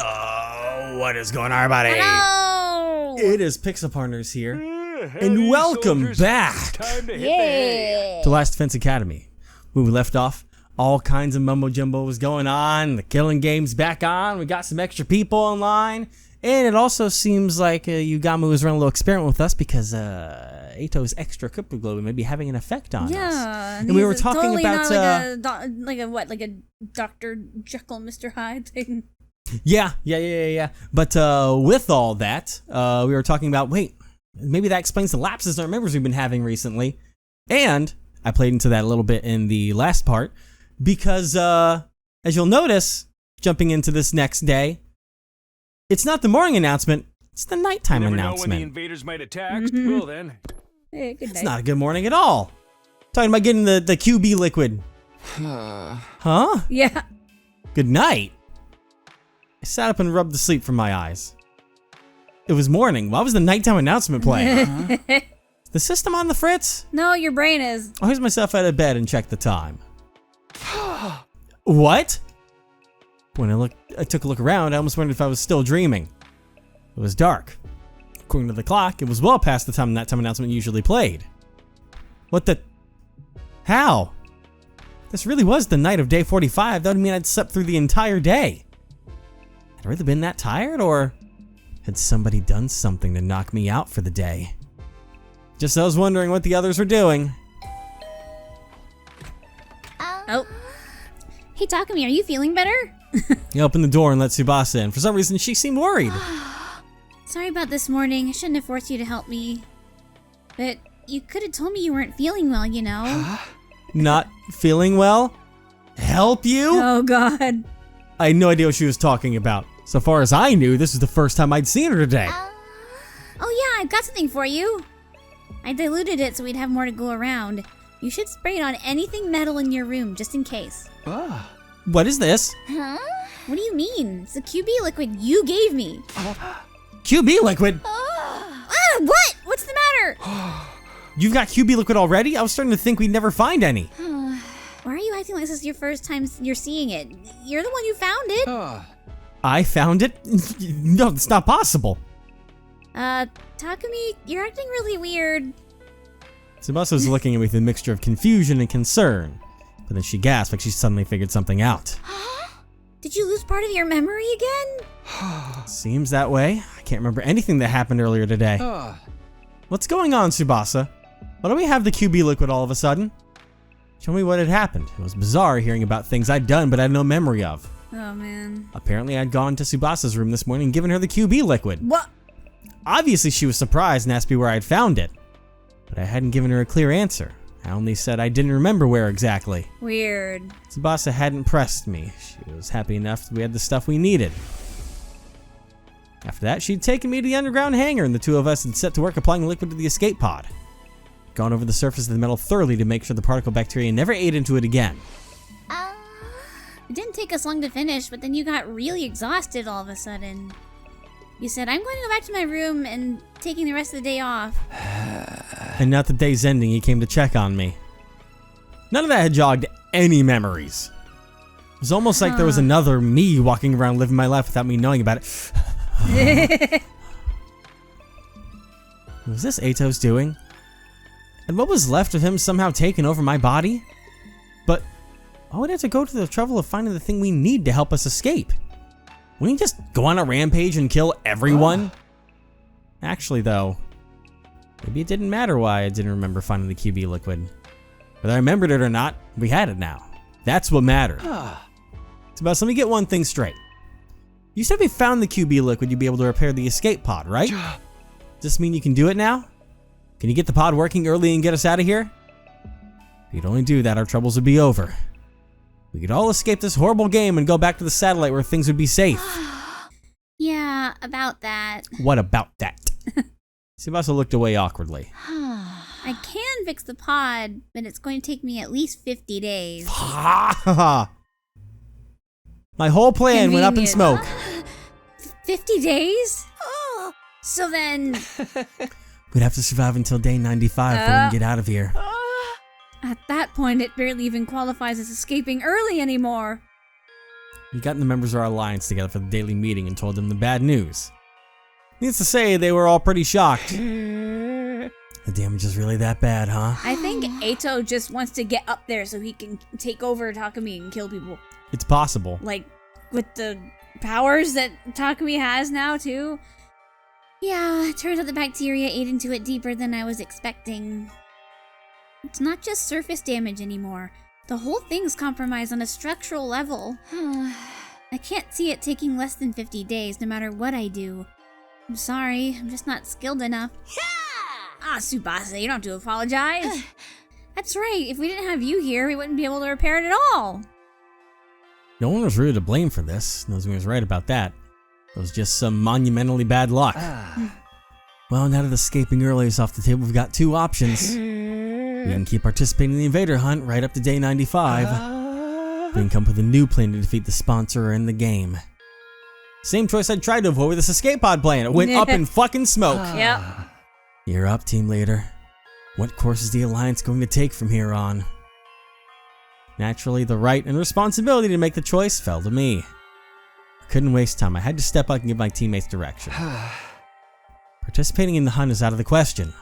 What is going on, everybody? Hello! It is Pixel Partners here, and welcome soldiers, back Yeah! to Last Defense Academy. When we left off, all kinds of mumbo jumbo was going on. The killing game's back on. We got some extra people online, and it also seems like Yugamu is running a little experiment with us because Ato's extra crypto globe may be having an effect on us. Yeah, and we were talking totally about not like a Dr. Jekyll, Mr. Hyde thing. Yeah. But with all that, we were talking about, wait, maybe that explains the lapses in our memories we've been having recently. And I played into that a little bit in the last part because, as you'll notice, jumping into this next day, it's not the morning announcement, it's the nighttime Never announcement. know when the invaders might attack. Well then. Hey, good It's night. not a good morning at all. Talking about getting the QB liquid. Huh? Yeah. Good night. I sat up and rubbed the sleep from my eyes. It was morning. Why was the nighttime announcement playing? The system on the fritz? No, your brain is. I hoisted myself out of bed and checked the time. What? When I took a look around, I almost wondered if I was still dreaming. It was dark. According to the clock, it was well past the time that time announcement usually played. What the? How? This really was the night of day 45. That would mean I'd slept through the entire day. Had I really been that tired, or had somebody done something to knock me out for the day? Just I was wondering what the others were doing. Oh. Hey, Takumi, are you feeling better? He opened the door and let Tsubasa in. For some reason, she seemed worried. Sorry about this morning. I shouldn't have forced you to help me. But you could have told me you weren't feeling well, you know. Not feeling well? Help you? Oh, God. I had no idea what she was talking about. So far as I knew, this was the first time I'd seen her today. Oh, yeah, I've got something for you. I diluted it so we'd have more to go around. You should spray it on anything metal in your room, just in case. What is this? Huh? What do you mean? It's the QB liquid you gave me. QB liquid? What? What's the matter? You've got QB liquid already? I was starting to think we'd never find any. Why are you acting like this is your first time you're seeing it? You're the one who found it. I found it? No, it's not possible. Takumi, you're acting really weird. Tsubasa was looking at me with a mixture of confusion and concern. But then she gasped like she suddenly figured something out. Did you lose part of your memory again? Seems that way. I can't remember anything that happened earlier today. What's going on, Tsubasa? Why do we have the QB liquid all of a sudden? Show me what had happened. It was bizarre hearing about things I'd done but I had no memory of. Oh, man. Apparently I'd gone to Tsubasa's room this morning and given her the QB liquid. What? Obviously she was surprised and asked me where I'd found it. But I hadn't given her a clear answer. I only said I didn't remember where exactly. Weird. Tsubasa hadn't pressed me. She was happy enough that we had the stuff we needed. After that, she'd taken me to the underground hangar and the two of us had set to work applying liquid to the escape pod. Gone over the surface of the metal thoroughly to make sure the particle bacteria never ate into it again. It didn't take us long to finish, but then you got really exhausted all of a sudden. You said, I'm going to go back to my room and taking the rest of the day off. And now the day's ending, he came to check on me. None of that had jogged any memories. It was almost like there was another me walking around living my life without me knowing about it. Was this Ato's doing? And what was left of him somehow taken over my body? But why would I have to go to the trouble of finding the thing we need to help us escape? Wouldn't he just go on a rampage and kill everyone? Actually, though, maybe it didn't matter why I didn't remember finding the QB liquid. Whether I remembered it or not, we had it now. That's what mattered. Tsubasa, let me get one thing straight. You said if we found the QB liquid, you'd be able to repair the escape pod, right? Does this mean you can do it now? Can you get the pod working early and get us out of here? If you'd only do that, our troubles would be over. We could all escape this horrible game and go back to the satellite where things would be safe. Yeah, about that. What about that? Tsubasa looked away awkwardly. I can fix the pod, but it's going to take me at least 50 days. My whole plan went up in smoke. 50 days? So then... We'd have to survive until day 95 before we can get out of here. At that point, it barely even qualifies as escaping early anymore. We got the members of our alliance together for the daily meeting and told them the bad news. Needless to say, they were all pretty shocked. The damage is really that bad, huh? I think Eito just wants to get up there so he can take over Takumi and kill people. It's possible. Like, with the powers that Takumi has now, too. Yeah, it turns out the bacteria ate into it deeper than I was expecting. It's not just surface damage anymore. The whole thing's compromised on a structural level. I can't see it taking less than 50 days, no matter what I do. I'm sorry, I'm just not skilled enough. Ah, Tsubasa, you don't have to apologize. That's right, if we didn't have you here, we wouldn't be able to repair it at all. No one was really to blame for this. Nozomi was right about that. It was just some monumentally bad luck. Well, now that escaping early is off the table, we've got two options. We can keep participating in the Invader hunt right up to day 95. We can come up with a new plan to defeat the sponsor in the game. Same choice I tried to avoid with this escape pod plan. It went up in fucking smoke. Yep. You're up, team leader. What course is the Alliance going to take from here on? Naturally, the right and responsibility to make the choice fell to me. I couldn't waste time. I had to step up and give my teammates direction. Participating in the hunt is out of the question.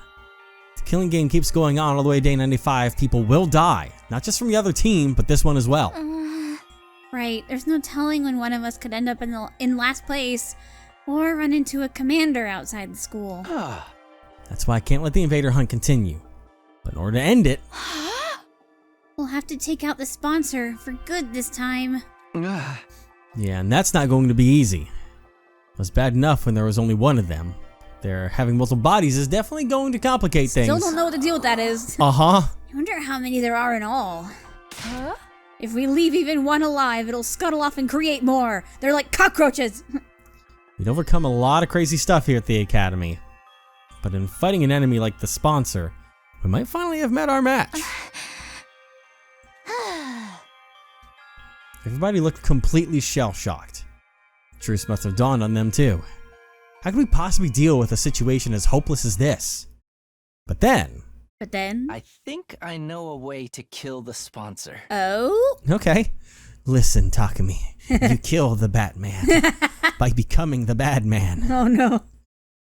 If the killing game keeps going on all the way to day 95, people will die. Not just from the other team, but this one as well. Right, there's no telling when one of us could end up in last place, or run into a commander outside the school. That's why I can't let the Invader hunt continue. But in order to end it... We'll have to take out the sponsor for good this time. Yeah, and that's not going to be easy. It was bad enough when there was only one of them. Their having multiple bodies is definitely going to complicate things. Still don't know what the deal with that is. Uh-huh. I wonder how many there are in all. If we leave even one alive, it'll scuttle off and create more. They're like cockroaches. We'd overcome a lot of crazy stuff here at the Academy. But in fighting an enemy like the sponsor, we might finally have met our match. Everybody looked completely shell-shocked. Truth must have dawned on them too. How could we possibly deal with a situation as hopeless as this? But then... I think I know a way to kill the sponsor. Oh? Okay. Listen, Takumi. You kill the Batman by becoming the bad man. Oh no.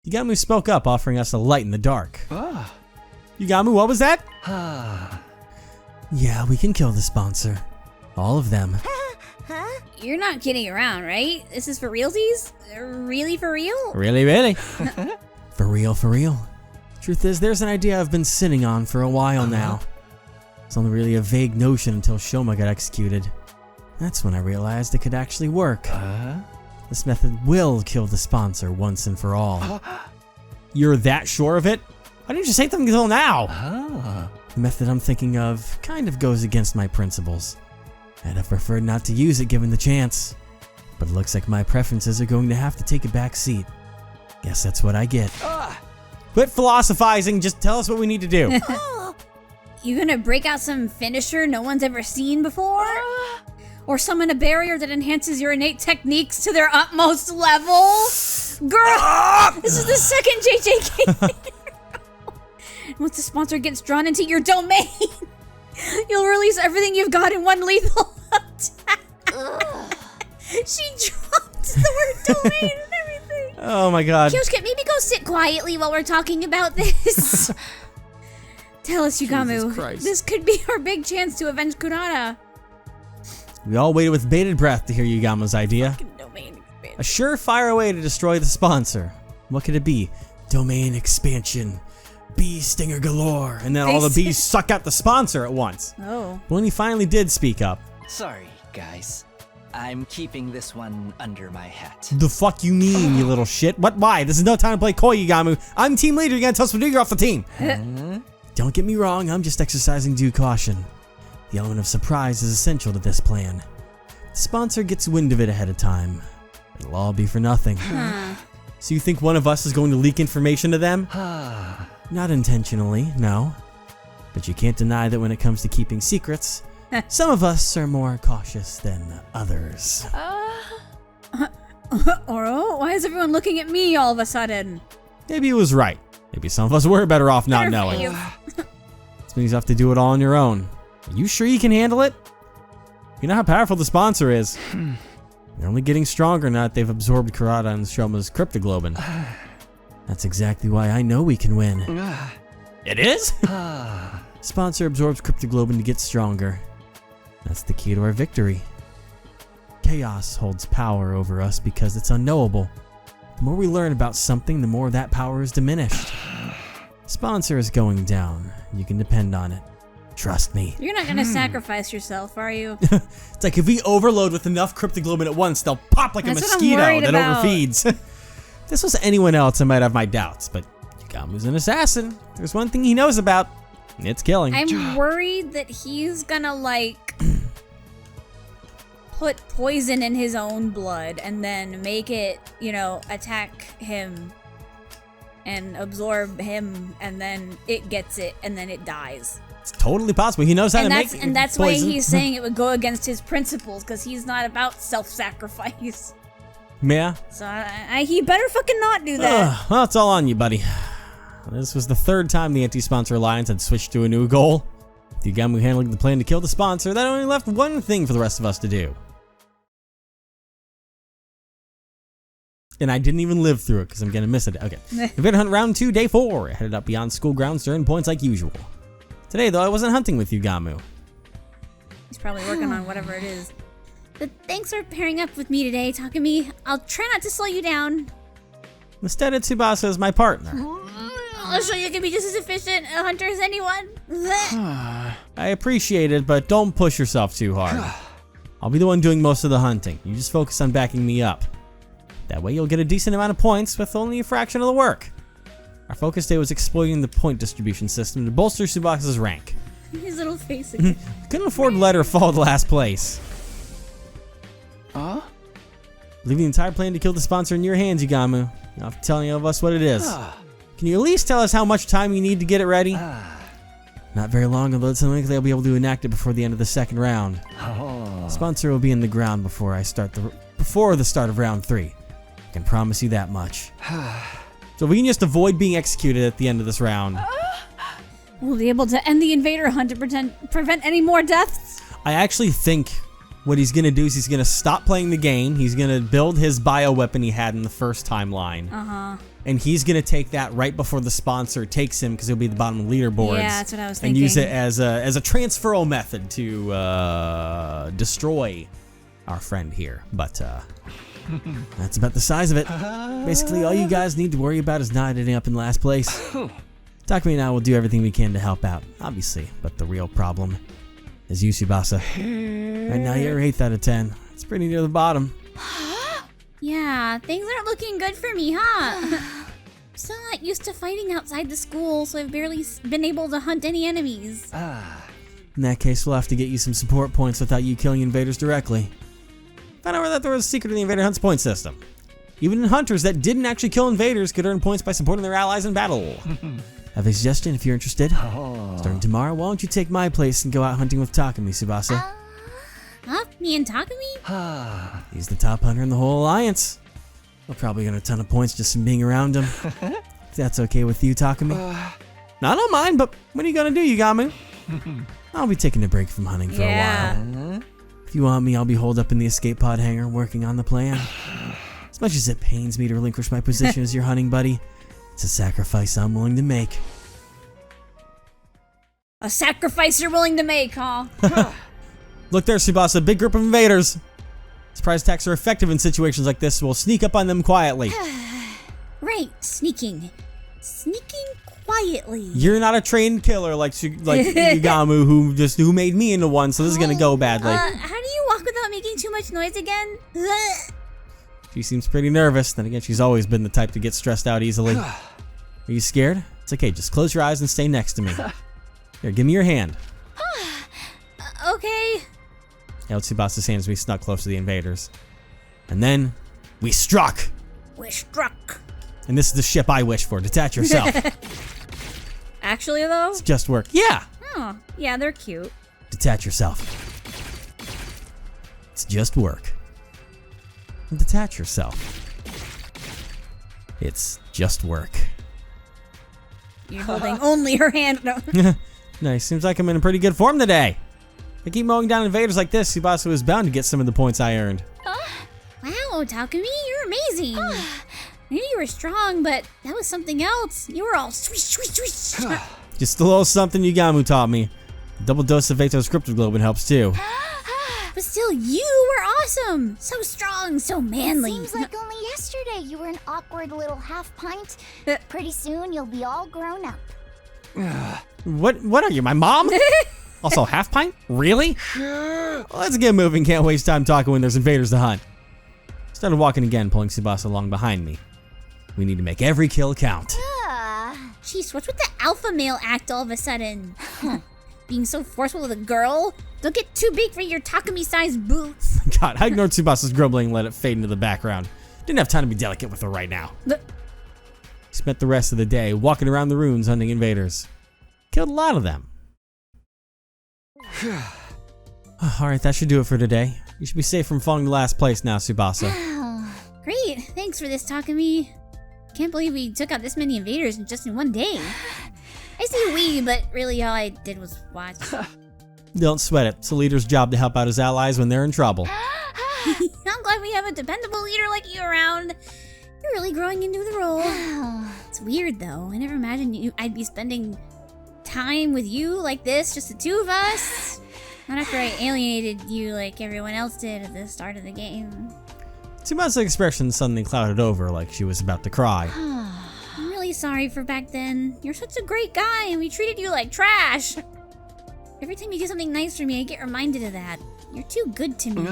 Yugamu spoke up, offering us a light in the dark. Yugamu, what was that? Yeah, we can kill the sponsor. All of them. You're not kidding around, right? This is for realsies? Really for real? Really, really? For real, for real. Truth is, there's an idea I've been sitting on for a while now. It's only really a vague notion until Shoma got executed. That's when I realized it could actually work. This method will kill the sponsor once and for all. You're that sure of it? Why didn't you say something until now? The method I'm thinking of kind of goes against my principles. I'd have preferred not to use it given the chance. But it looks like my preferences are going to have to take a back seat. Guess that's what I get. Quit philosophizing, just tell us what we need to do. You gonna break out some finisher no one's ever seen before? Or summon a barrier that enhances your innate techniques to their utmost level? Girl, this is the second JJK. Once the sponsor gets drawn into your domain, you'll release everything you've got in one lethal attack. She dropped the word domain and everything. Oh my god. Kyosuke, maybe go sit quietly while we're talking about this. Tell us, Yugamu. This could be our big chance to avenge Kurata. We all waited with bated breath to hear Yugamu's idea. Domain expansion. A surefire way to destroy the sponsor. What could it be? Domain expansion. Bee stinger galore. And then all the bees suck out the sponsor at once. Oh. But when he finally did speak up. Sorry, guys. I'm keeping this one under my hat. The fuck you mean, you little shit? What? Why? This is no time to play coy, Yugamu. I'm team leader. You gotta tell us what to do. You're off the team. Don't get me wrong. I'm just exercising due caution. The element of surprise is essential to this plan. The sponsor gets wind of it ahead of time. It'll all be for nothing. So you think one of us is going to leak information to them? Not intentionally, no. But you can't deny that when it comes to keeping secrets, some of us are more cautious than others. Oro, why is everyone looking at me all of a sudden? Maybe he was right. Maybe some of us were better off not knowing. This means you have to do it all on your own. Are you sure you can handle it? You know how powerful the sponsor is. They're only getting stronger now that they've absorbed Kurata and Shoma's cryptoglobin. That's exactly why I know we can win. It is? Sponsor absorbs cryptoglobin to get stronger. That's the key to our victory. Chaos holds power over us because it's unknowable. The more we learn about something, the more that power is diminished. Sponsor is going down. You can depend on it. Trust me. You're not gonna sacrifice yourself, are you? It's like if we overload with enough cryptoglobin at once, they'll pop like That's a what I'm mosquito worried that about. overfeeds. If this was anyone else, I might have my doubts, but Yugamu's an assassin. There's one thing he knows about. It's killing. I'm worried that he's gonna, like, put poison in his own blood and then make it, you know, attack him and absorb him, and then it gets it, and then it dies. It's totally possible. He knows how to make And that's why poison. he's saying it would go against his principles, because he's not about self-sacrifice. Yeah. So he better fucking not do that. Well, it's all on you, buddy. This was the third time the Anti-Sponsor Alliance had switched to a new goal. With Yugamu handling the plan to kill the sponsor, that only left one thing for the rest of us to do. And I didn't even live through it because I'm going to miss it. Okay. Invader Hunt Round 2, Day 4. Headed up beyond school grounds to earn points like usual. Today, though, I wasn't hunting with Yugamu. He's probably working on whatever it is. But thanks for pairing up with me today, Takumi. I'll try not to slow you down. Instead, Tsubasa is my partner. I'll show you can be just as efficient a hunter as anyone. I appreciate it, but don't push yourself too hard. I'll be the one doing most of the hunting. You just focus on backing me up. That way you'll get a decent amount of points with only a fraction of the work. Our focus today was exploiting the point distribution system to bolster Tsubasa's rank. His little face again. Couldn't afford to let her fall to last place. Leaving the entire plan to kill the sponsor in your hands, Yugamu. You don't have to tell any of us what it is. Can you at least tell us how much time you need to get it ready? Not very long, although it's unlikely I'll be able to enact it before the end of the second round. Sponsor will be in the ground before the start of round 3. I can promise you that much. So we can just avoid being executed at the end of this round. We'll be able to end the invader hunt to prevent any more deaths. I actually think what he's going to do is he's going to stop playing the game. He's going to build his bioweapon he had in the first timeline. And he's going to take that right before the sponsor takes him, because he'll be at the bottom of the leaderboards. Yeah, that's what I was thinking. And use it as a transferal method to destroy our friend here. But that's about the size of it. Basically, all you guys need to worry about is not ending up in last place. Takumi and I will do everything we can to help out, obviously. But the real problem is you, Tsubasa. Right now, you're 8th out of 10. It's pretty near the bottom. Yeah, things aren't looking good for me, huh? Still not used to fighting outside the school, so I've barely been able to hunt any enemies. In that case, we'll have to get you some support points without you killing invaders directly. Found out that there was a secret in the Invader Hunt's point system. Even hunters that didn't actually kill invaders could earn points by supporting their allies in battle. I have a suggestion if you're interested. Starting tomorrow, why don't you take my place and go out hunting with Takumi, Tsubasa? Huh? Me and Takumi? He's the top hunter in the whole alliance. We'll probably earn a ton of points just from being around him. If that's okay with you, Takumi. No, I don't mind, but what are you gonna do, Yugamu? I'll be taking a break from hunting for a while. If you want me, I'll be holed up in the escape pod hangar working on the plan. As much as it pains me to relinquish my position as your hunting buddy, it's a sacrifice I'm willing to make. A sacrifice you're willing to make, huh? Look there, Tsubasa, big group of invaders. Surprise attacks are effective in situations like this, so we'll sneak up on them quietly. Right, sneaking. Sneaking quietly. You're not a trained killer like Yugamu, who made me into one, so this is gonna go badly. How do you walk without making too much noise again? She seems pretty nervous. Then again, she's always been the type to get stressed out easily. Are you scared? It's okay, just close your eyes and stay next to me. Here, give me your hand. Okay. Held Tsubasa's hand as we snuck close to the invaders. And then, we struck! We're struck. And this is the ship I wish for. Detach yourself. Actually, though? It's just work. Yeah! Oh, yeah, they're cute. Detach yourself. It's just work. And detach yourself. It's just work. You're holding only her hand. No. Nice. Seems like I'm in pretty good form today. If I keep mowing down invaders like this, Tsubasa is bound to get some of the points I earned. Takumi, you're amazing. I knew you were strong, but that was something else. You were all swish, swish, swish. Just a little something Yugamu taught me. A double dose of Veto's cryptoglobin helps too. But still, you were awesome. So strong, so manly. Seems like only yesterday you were an awkward little half pint. Pretty soon you'll be all grown up. What are you, my mom? Also, half pint? Really? Well, let's get moving. Can't waste time talking when there's invaders to hunt. Started walking again, pulling Tsubasa along behind me. We need to make every kill count. Jeez, what's with the alpha male act all of a sudden? Being so forceful with a girl? Don't get too big for your Takumi-sized boots. God, I ignored Tsubasa's grumbling and let it fade into the background. Didn't have time to be delicate with her right now. Spent the rest of the day walking around the ruins hunting invaders. Killed a lot of them. Alright, that should do it for today. You should be safe from falling to last place now, Tsubasa. Great, thanks for this, Takumi. Can't believe we took out this many invaders just in one day. I say we, but really all I did was watch. Don't sweat it. It's a leader's job to help out his allies when they're in trouble. I'm glad we have a dependable leader like you around. You're really growing into the role. It's weird though. I never imagined I'd be spending time with you like this, just the two of us. Not after I alienated you like everyone else did at the start of the game. Tsubasa's expression suddenly clouded over like she was about to cry. I'm really sorry for back then. You're such a great guy and we treated you like trash. Every time you do something nice for me, I get reminded of that. You're too good to me.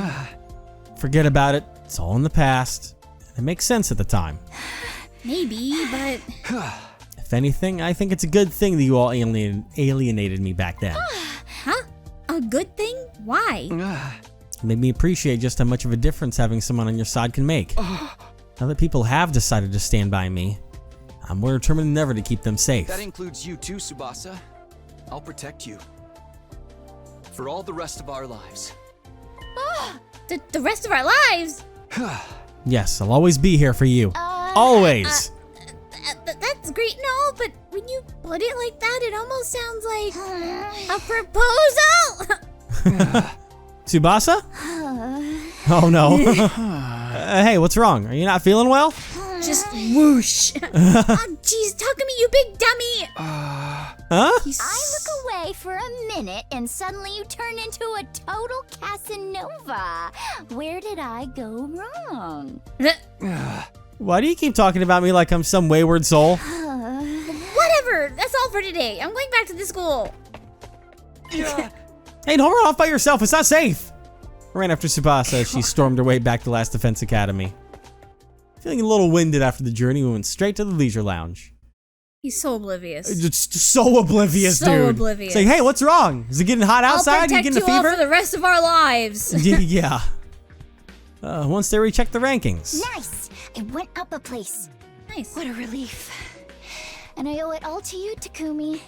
Forget about it. It's all in the past. It makes sense at the time. Maybe, but... If anything, I think it's a good thing that you all alienated me back then. Huh? A good thing? Why? It made me appreciate just how much of a difference having someone on your side can make. Now that people have decided to stand by me, I'm more determined than ever to keep them safe. That includes you too, Tsubasa. I'll protect you. For all the rest of our lives. The rest of our lives? Yes, I'll always be here for you. Always! That's great and all, but when you put it like that, it almost sounds like a proposal! Tsubasa? Oh no. Hey, what's wrong? Are you not feeling well? Just whoosh. Oh, jeez, Takumi, you big dummy! Huh? I look away for a minute and suddenly you turn into a total Casanova. Where did I go wrong? Why do you keep talking about me like I'm some wayward soul? Whatever, that's all for today. I'm going back to the school. Hey, don't run off by yourself. It's not safe. I ran after Tsubasa as she stormed her way back to Last Defense Academy. Feeling a little winded after the journey, we went straight to the leisure lounge. He's so oblivious. Just so oblivious, dude. So oblivious. Saying, hey, what's wrong? Is it getting hot outside? You getting a I'll protect you all fever? for the rest of our lives. Yeah. Once they rechecked the rankings. Nice! I went up a place. Nice. What a relief. And I owe it all to you, Takumi.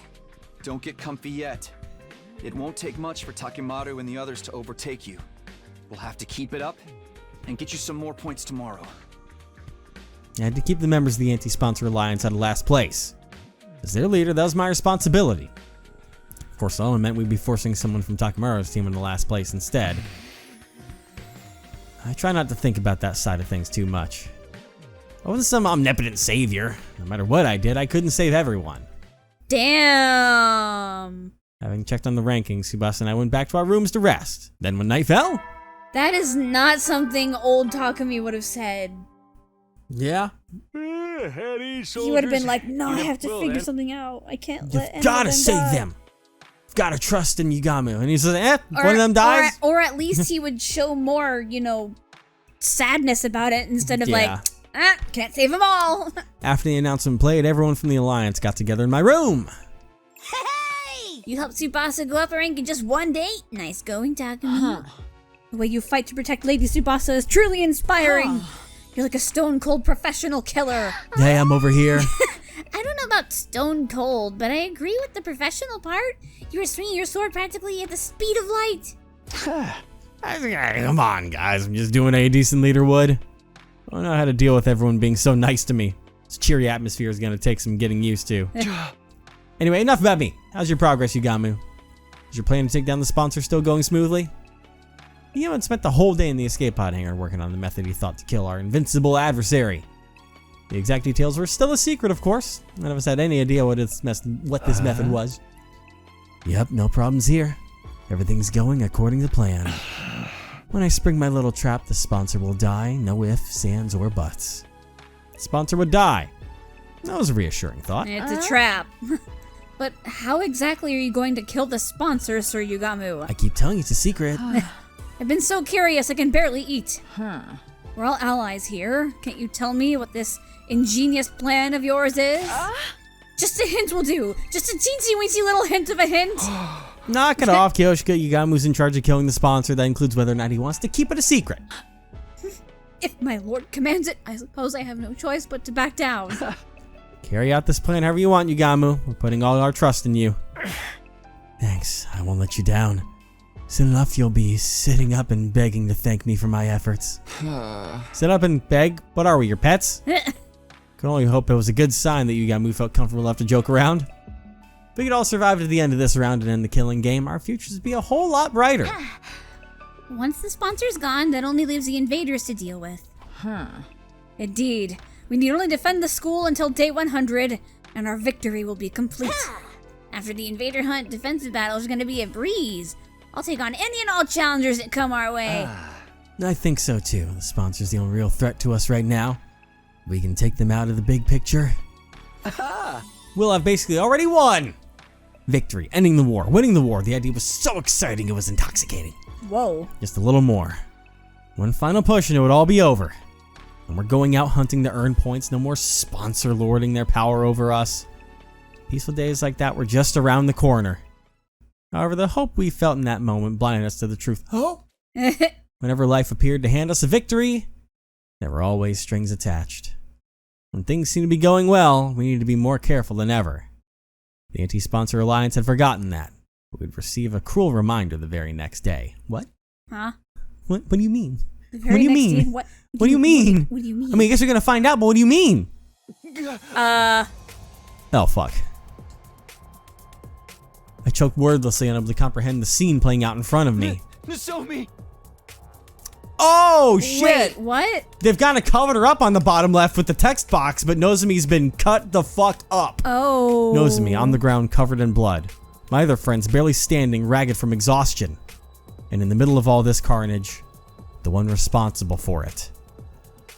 Don't get comfy yet. It won't take much for Takemaru and the others to overtake you. We'll have to keep it up and get you some more points tomorrow. I had to keep the members of the Anti-Sponsor Alliance out of last place. As their leader, that was my responsibility. Of course, that meant we'd be forcing someone from Takemaru's team into last place instead. I try not to think about that side of things too much. I wasn't some omnipotent savior. No matter what I did, I couldn't save everyone. Damn. Having checked on the rankings, Tsubasa and I went back to our rooms to rest. Then when night fell... That is not something old Takumi would have said. Yeah? He would have been like, no, I have to figure something out. I can't let You've gotta save them. You've gotta trust in Yugamu. And he says, one of them dies? Or at least he would show more, sadness about it instead of can't save them all. After the announcement played, everyone from the Alliance got together in my room. Hey! You helped Tsubasa go up a rank in just one day? Nice going, Takumi. The way you fight to protect Lady Tsubasa is truly inspiring. You're like a stone-cold professional killer. Hey, I'm over here. I don't know about stone cold, but I agree with the professional part. You were swinging your sword practically at the speed of light. Come on, guys. I'm just doing what a decent leader would. I don't know how to deal with everyone being so nice to me. This cheery atmosphere is going to take some getting used to. Anyway, enough about me. How's your progress, Yugamu? Is your plan to take down the sponsor still going smoothly? He even spent the whole day in the escape pod hangar working on the method he thought to kill our invincible adversary. The exact details were still a secret, of course. None of us had any idea what this method was. Yep, no problems here. Everything's going according to plan. When I spring my little trap, the sponsor will die. No ifs, ands, or buts. The sponsor would die. That was a reassuring thought. It's a trap. But how exactly are you going to kill the sponsor, Sir Yugamu? I keep telling you it's a secret. I've been so curious I can barely eat. We're all allies here. Can't you tell me what this ingenious plan of yours is? Just a hint will do. Just a teensy-weensy little hint of a hint. Knock it off, Kyoshika. Yugamu's in charge of killing the sponsor. That includes whether or not he wants to keep it a secret. If my lord commands it, I suppose I have no choice but to back down. Carry out this plan however you want, Yugamu. We're putting all our trust in you. Thanks. I won't let you down. Soon enough, you'll be sitting up and begging to thank me for my efforts. Sit up and beg? What are we, your pets? Can only hope it was a good sign that Yugamu felt comfortable enough to joke around. If we could all survive to the end of this round and end the killing game, our futures would be a whole lot brighter. Once the sponsor's gone, that only leaves the invaders to deal with. Indeed. We need only defend the school until day 100, and our victory will be complete. After the invader hunt, defensive battle is going to be a breeze. I'll take on any and all challengers that come our way. I think so too. The sponsor's the only real threat to us right now. We can take them out of the big picture. We'll have basically already won! Victory, ending the war, winning the war. The idea was so exciting it was intoxicating. Whoa. Just a little more. One final push and it would all be over. And we're going out hunting to earn points. No more sponsor lording their power over us. Peaceful days like that were just around the corner. However, the hope we felt in that moment blinded us to the truth. Whenever life appeared to hand us a victory, there were always strings attached. When things seemed to be going well, we needed to be more careful than ever. The Anti-Sponsor Alliance had forgotten that. We'd receive a cruel reminder the very next day. What? Huh? What do you mean? What do you mean? What do you mean? What do you mean? I mean, I guess you're gonna find out, but what do you mean? Oh, fuck. I choked wordlessly, unable to comprehend the scene playing out in front of me. Nozomi! Oh, shit! Wait, what? They've kind of covered her up on the bottom left with the text box, but Nozomi's been cut the fuck up. Oh. Nozomi on the ground covered in blood. My other friends barely standing, ragged from exhaustion. And in the middle of all this carnage, the one responsible for it.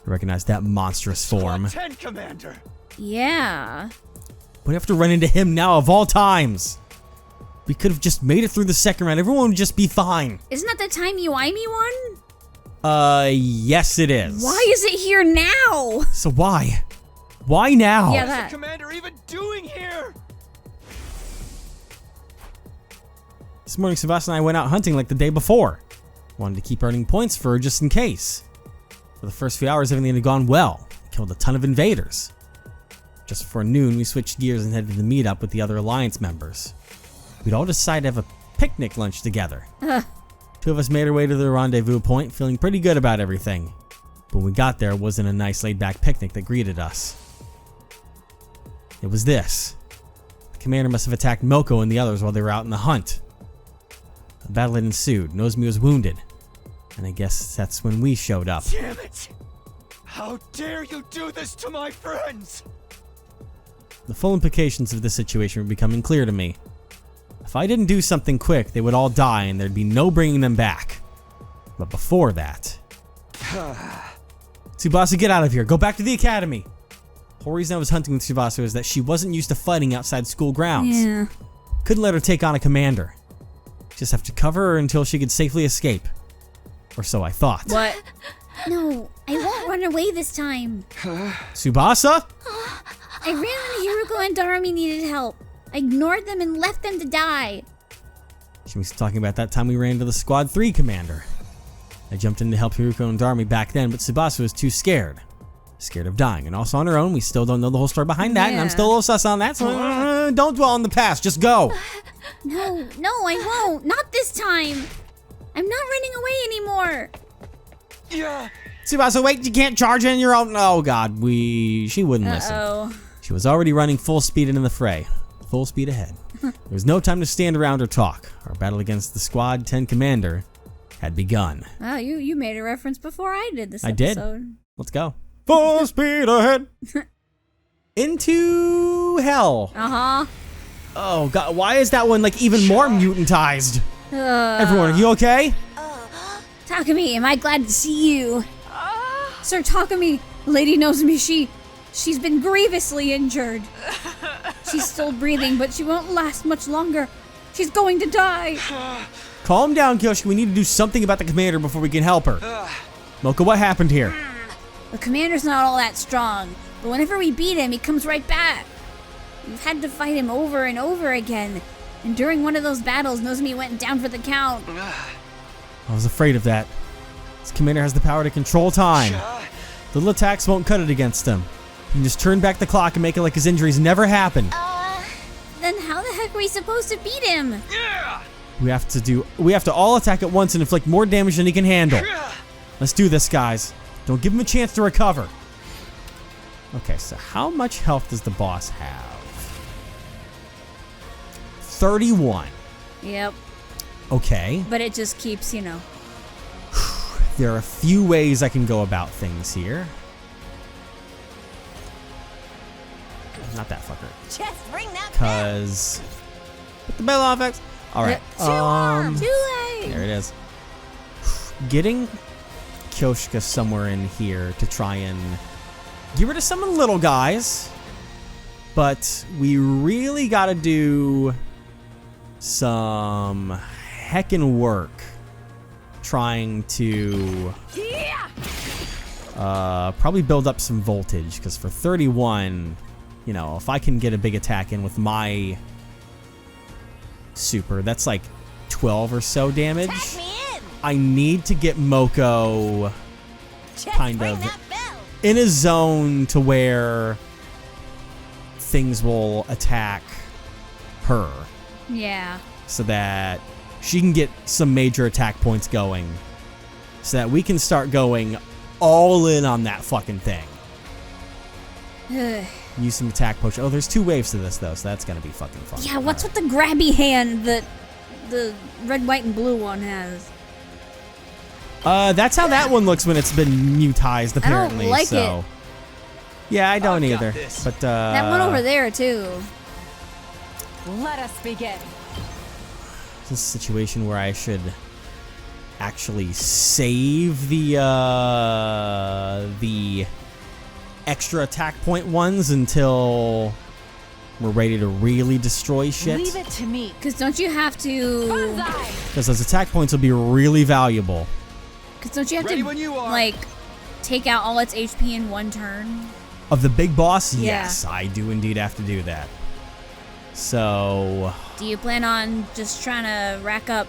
I recognize that monstrous form. Squad 10 Commander! But Yeah. we have to run into him now of all times. We could have just made it through the second round. Everyone would just be fine. Isn't that the timey-wimey one? Yes it is. Why is it here now? So why? Why now? Yeah, What's that. the commander even doing here? This morning, Tsubasa and I went out hunting like the day before. Wanted to keep earning points for her just in case. For the first few hours, everything had gone well. Killed a ton of invaders. Just before noon, we switched gears and headed to the meetup with the other Alliance members. We'd all decided to have a picnic lunch together. Two of us made our way to the rendezvous point, feeling pretty good about everything. But when we got there, it wasn't a nice laid-back picnic that greeted us. It was this. The commander must have attacked Moko and the others while they were out in the hunt. A battle had ensued. Nozomi was wounded. And I guess that's when we showed up. Damn it! How dare you do this to my friends! The full implications of this situation were becoming clear to me. If I didn't do something quick, they would all die and there'd be no bringing them back. But before that... Tsubasa, get out of here. Go back to the academy. The whole reason I was hunting with Tsubasa was that she wasn't used to fighting outside school grounds. Yeah. Couldn't let her take on a commander. Just have to cover her until she could safely escape. Or so I thought. What? No, I won't run away this time. Tsubasa? I ran when Hiruko and Darumi needed help. I ignored them and left them to die. She was talking about that time we ran into the Squad 3 commander. I jumped in to help Hiruko and Darumi back then, but Tsubasa was too scared. Scared of dying. And also on her own, we still don't know the whole story behind that, and I'm still a little sus on that, so don't dwell on the past, just go. No, I won't. Not this time. I'm not running away anymore. Yeah! Tsubasa, wait, you can't charge in your own. Oh god, she wouldn't listen. She was already running full speed into the fray. Full speed ahead. There was no time to stand around or talk. Our battle against the Squad 10 commander had begun. Oh, you made a reference before I did this I did. episode. Let's go. Full speed ahead. Into hell. Uh-huh. Oh god, why is that one like even more mutantized? Everyone, are you okay? Takumi, am I glad to see you? Sir Takumi, Lady Nozomi, she's been grievously injured. She's still breathing, but she won't last much longer. She's going to die. Calm down, Kyoshi. We need to do something about the commander before we can help her. Mocha, what happened here? The commander's not all that strong, but whenever we beat him, he comes right back. We've had to fight him over and over again, and during one of those battles, Nozomi went down for the count. I was afraid of that. This commander has the power to control time. Little attacks won't cut it against him. He can just turn back the clock and make it like his injuries never happened. Then how the heck are we supposed to beat him? We have to all attack at once and inflict more damage than he can handle. Let's do this, guys. Don't give him a chance to recover. Okay, so how much health does the boss have? 31. Yep, Okay. but it just keeps, you know. There are a few ways I can go about things here. Not that fucker. Just ring that Cause put the bell off X. Alright. Too late. There it is. Getting Kyoshika somewhere in here to try and get rid of some of the little guys. But we really gotta do some heckin' work trying to probably build up some voltage, because for 31, you know, if I can get a big attack in with my super, that's like 12 or so damage. Tag me in. I need to get Moko Just kind ring of that bell. in a zone to where things will attack her, Yeah. so that she can get some major attack points going, so that we can start going all in on that fucking thing. Use some attack potion. Oh, there's 2 waves to this though, so that's gonna be fucking fun. Yeah, what's with the grabby hand that the red, white, and blue one has? That's how that one looks when it's been mutized, apparently. I don't like so. it. Yeah, I don't I've got either. this. But That one over there, too. Let us begin. This is a situation where I should actually save the extra attack point ones until we're ready to really destroy shit. Leave it to me. Because don't you have to... Banzai. Because those attack points will be really valuable. Because don't you have Ready to, when you are. like, take out all its HP in one turn? Of the big boss, Yeah. yes, I do indeed have to do that. So, Do you plan on just trying to rack up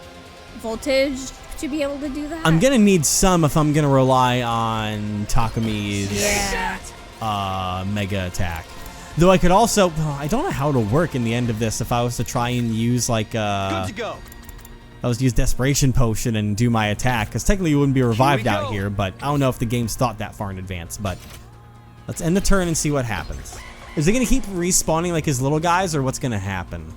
voltage to be able to do that? I'm gonna need some if I'm gonna rely on Takumi's Yeah. mega attack. Though I could also, I don't know how it'll work in the end of this if I was to try and use like Good to go. I was to use Desperation Potion and do my attack, because technically you wouldn't be revived out go. here, but I don't know if the game's thought that far in advance. But let's end the turn and see what happens. Is it gonna keep respawning like his little guys, or what's gonna happen?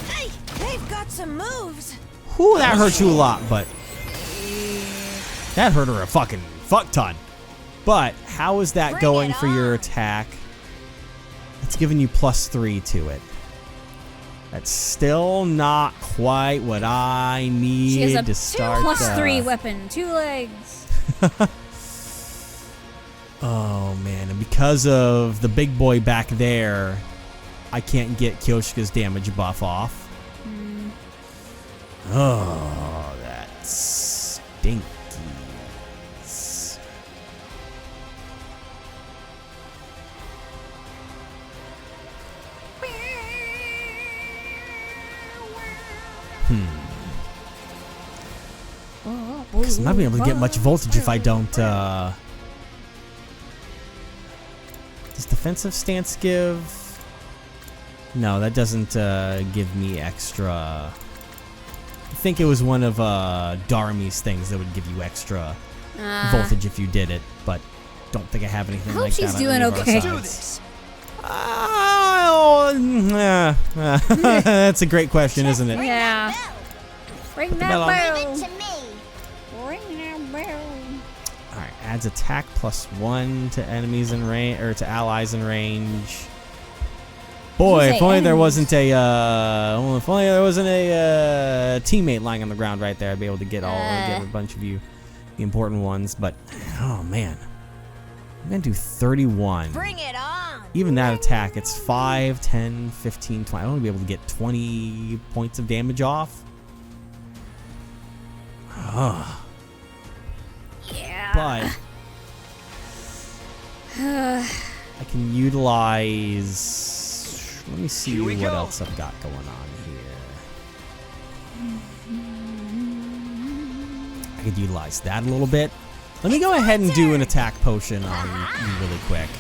Hey, they've got some moves. Whew, that hurt you a lot, but that hurt her a fucking fuck ton. But how is that Bring going it for your on. attack? It's giving you +3 to it. That's still not quite what I She has need a to start. +3 weapon, 2 legs. Oh man, and because of the big boy back there, I can't get Kyoshika's damage buff off. Oh, that stinkies. Because I'm not gonna be able to get much voltage if I don't, Does defensive stance give? No, that doesn't give me extra. I think it was one of Darmi's things that would give you extra voltage if you did it, but don't think I have anything I hope like she's that on doing any of our okay. sides. Do this. That's a great question, isn't it? Yeah. Ring the that bell on. bell. Leave it to me. Adds attack +1 to enemies in range, or to allies in range. Boy, if only there wasn't a teammate lying on the ground right there, I'd be able to get a bunch of you, the important ones. But oh man, I'm gonna do 31. Bring it on! Even that attack, it's 5, 10, 15, 20. I'm gonna be able to get 20 points of damage off. Yeah. But I can utilize. Let me see what else I've got going on here. I could utilize that a little bit. Let me go ahead and do an attack potion on you really quick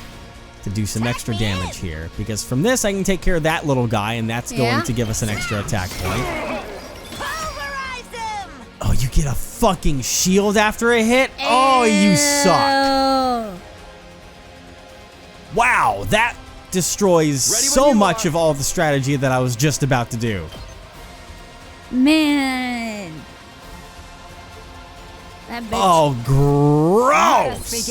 to do some extra damage here. Because from this, I can take care of that little guy, and that's going to give us an extra attack point. Pulverize him! Oh, you get a fucking shield after a hit? Oh, you suck. Wow, that destroys so much of all the strategy that I was just about to do. Man. That bitch. Oh, gross.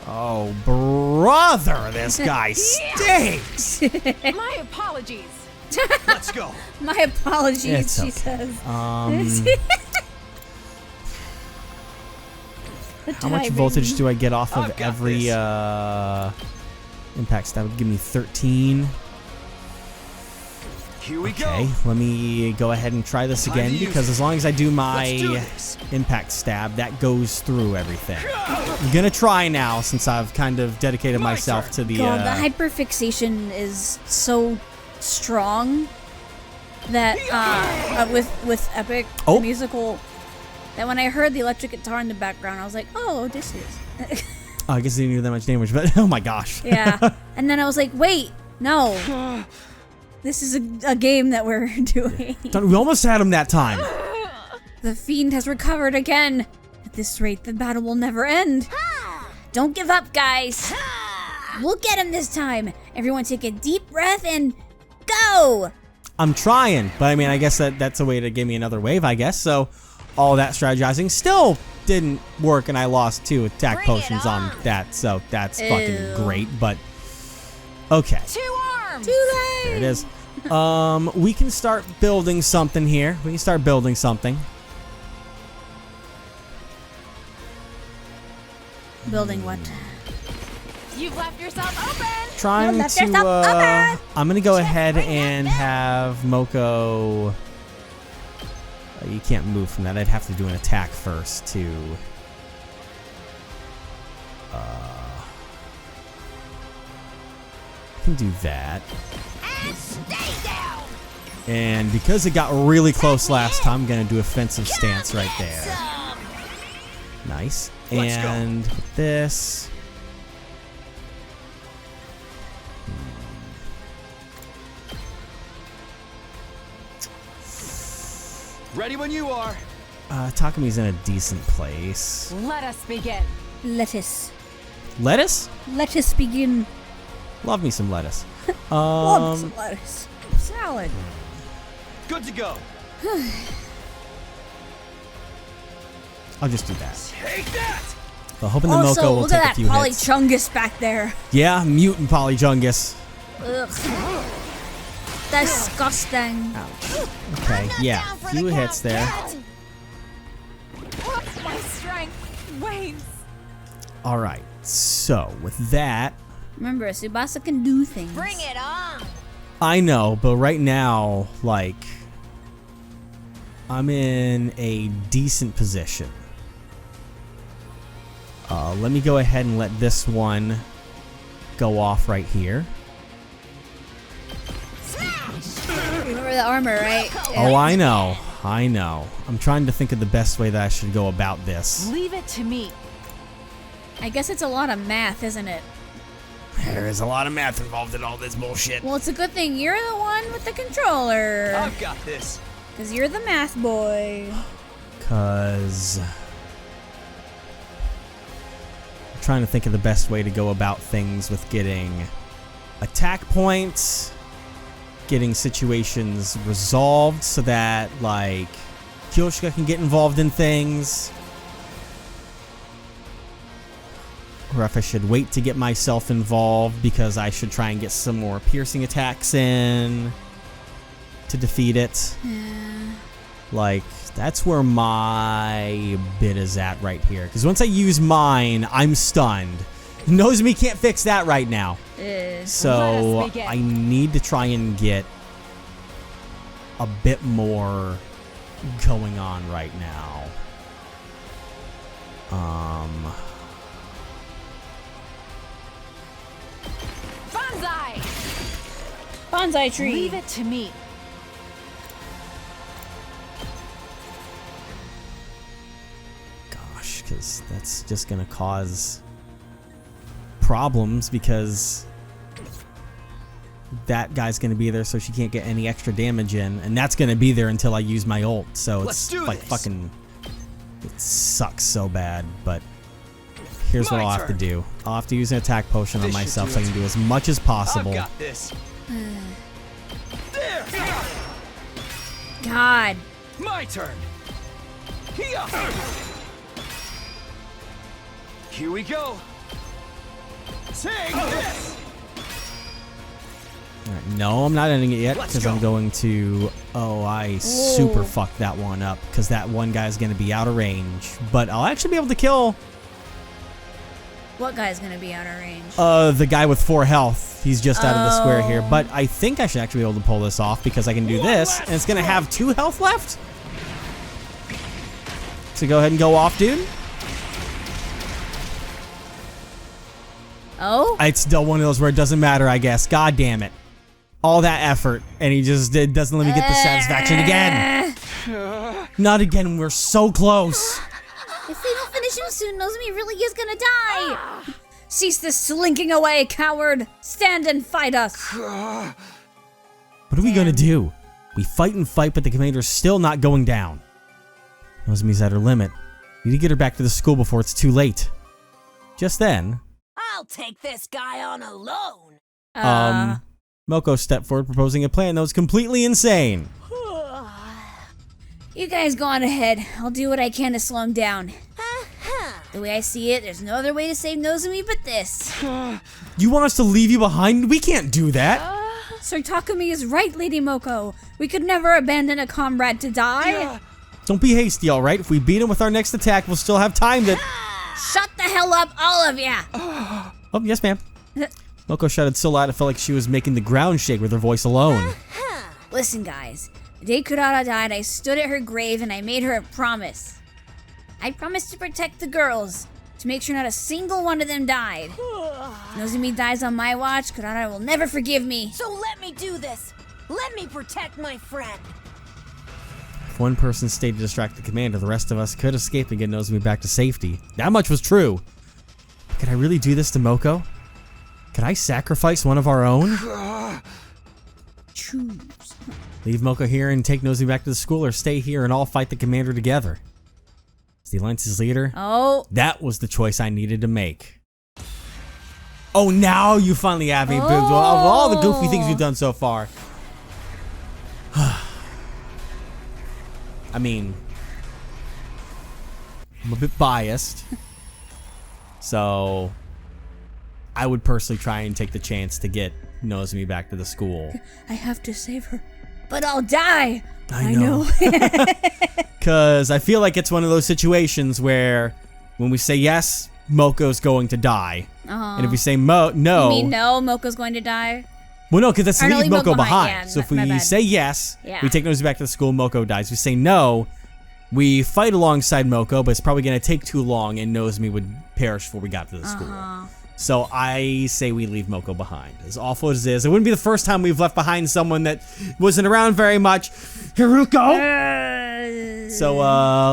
Oh, brother, this guy stinks. My apologies. Let's go. My apologies, It's she okay. says. How much voltage do I get off of I've got every this. impacts? That would give me 13. Here we Okay, go. let me go ahead and try this Time again, to use because it. as long as I do Let's do my this. impact stab, that goes through everything. I'm gonna try now, since I've kind of dedicated My myself turn. to the. God, the hyperfixation is so strong that with Epic Oh. musical, that when I heard the electric guitar in the background, I was like, oh, Odysseus. I guess it didn't do that much damage, but oh my gosh. Yeah. And then I was like, wait, no. This is a game that we're doing. We almost had him that time. The fiend has recovered again. At this rate, the battle will never end. Don't give up, guys. We'll get him this time. Everyone take a deep breath and go. I'm trying, but I mean, I guess that's a way to give me another wave, I guess. So all that strategizing still didn't work, and I lost 2 attack potions on that. So that's fucking great, but okay. 2 arms! Too late. There it is. We can start building something here. We can start building something. Building what? You've left yourself open! Trying You left to, yourself open. I'm gonna go ahead and have Moko. You can't move from that. I'd have to do an attack first to. I can do that. And stay down! And because it got really close last time, I'm gonna do offensive stance right there. Some. Nice. Let's go. And with this. Ready when you are. Takami's in a decent place. Let us begin. Lettuce. Lettuce? Lettuce begin. Love me some lettuce. Love some lettuce. Salad. Good to go. I'll just do that. Take that. But hoping the Also, Moko will look take at a that few hits. Polychungus back there. Yeah, mutant Polychungus. Ugh. Disgusting. Ouch. Okay, yeah, down for few the hits count there. yet. My strength wanes. All right, so with that, Remember, Tsubasa can do things. Bring it on! I know, but right now, like, I'm in a decent position. Let me go ahead and let this one go off right here. Remember the armor, right? Oh, I know. I know. I'm trying to think of the best way that I should go about this. Leave it to me. I guess it's a lot of math, isn't it? There is a lot of math involved in all this bullshit. Well, it's a good thing you're the one with the controller. I've got this. Because you're the math boy. Because I'm trying to think of the best way to go about things with getting attack points, getting situations resolved so that, like, Kyoshika can get involved in things. or if I should wait to get myself involved because I should try and get some more piercing attacks in to defeat it. Like, that's where my bit is at right here. Because once I use mine, I'm stunned. Nozomi can't fix that right now. So I need to try and get a bit more going on right now. Bonsai tree. Leave it to me. Gosh, because that's just gonna cause problems because that guy's gonna be there, so she can't get any extra damage in, and that's gonna be there until I use my ult. So it's like fucking, it sucks so bad. But here's what I'll have to do. I'll have to use an attack potion on myself so I can do as much as possible. I've got this. There. God. My turn. Here we go. Take this. Alright, no, I'm not ending it yet because I'm going to... Oh, I super fucked that one up because that one guy's going to be out of range. But I'll actually be able to kill... What guy's gonna be out of range? The guy with 4 health. He's just out of the square here. But I think I should actually be able to pull this off because I can do this. And it's going to have 2 health left. So go ahead and go off, dude. Oh? It's still one of those where it doesn't matter, I guess. God damn it. All that effort, and he just doesn't let me get the satisfaction again. Not again, we're so close. If we don't finish him soon, Nozomi really is gonna die. Cease this slinking away, coward. Stand and fight us. What are we gonna do? We fight and fight, but the commander's still not going down. Nozomi's at her limit. We need to get her back to the school before it's too late. Just then... I'll take this guy on alone. Moko stepped forward proposing a plan that was completely insane. You guys go on ahead. I'll do what I can to slow him down. The way I see it, there's no other way to save Nozomi but this. You want us to leave you behind? We can't do that. Sir Takumi is right, Lady Moko. We could never abandon a comrade to die. Don't be hasty, alright? If we beat him with our next attack, we'll still have time to... Shut the hell up, all of ya! Oh, yes, ma'am. Moko shouted so loud it felt like she was making the ground shake with her voice alone. Listen, guys. The day Kurara died, I stood at her grave and I made her a promise. I promised to protect the girls, to make sure not a single one of them died. If Nozomi dies on my watch, Kurara will never forgive me. So let me do this. Let me protect my friend. If one person stayed to distract the commander, the rest of us could escape and get Nozomi back to safety. That much was true. But could I really do this to Moko? Could I sacrifice one of our own? Choose. Leave Moko here and take Nozomi back to the school, or stay here and all fight the commander together? As the Alliance's leader? Oh. That was the choice I needed to make. Oh, now you finally have me. Of all the goofy things we've done so far. I mean, I'm a bit biased. So, I would personally try and take the chance to get Nozomi back to the school. I have to save her. But I'll die. I know. Because I feel like it's one of those situations where when we say yes, Moko's going to die. And if we say no... You mean no, Moko's going to die? Well, no, because that's Or no, leave Moko behind. Yeah, so if my we bad. say yes, Yeah. we take Nozomi back to the school, Moko dies. If we say no, we fight alongside Moko, but it's probably going to take too long and Nozomi would perish before we got to the school. So I say we leave Moko behind. As awful as it is, it wouldn't be the first time we've left behind someone that wasn't around very much. Hiruko! So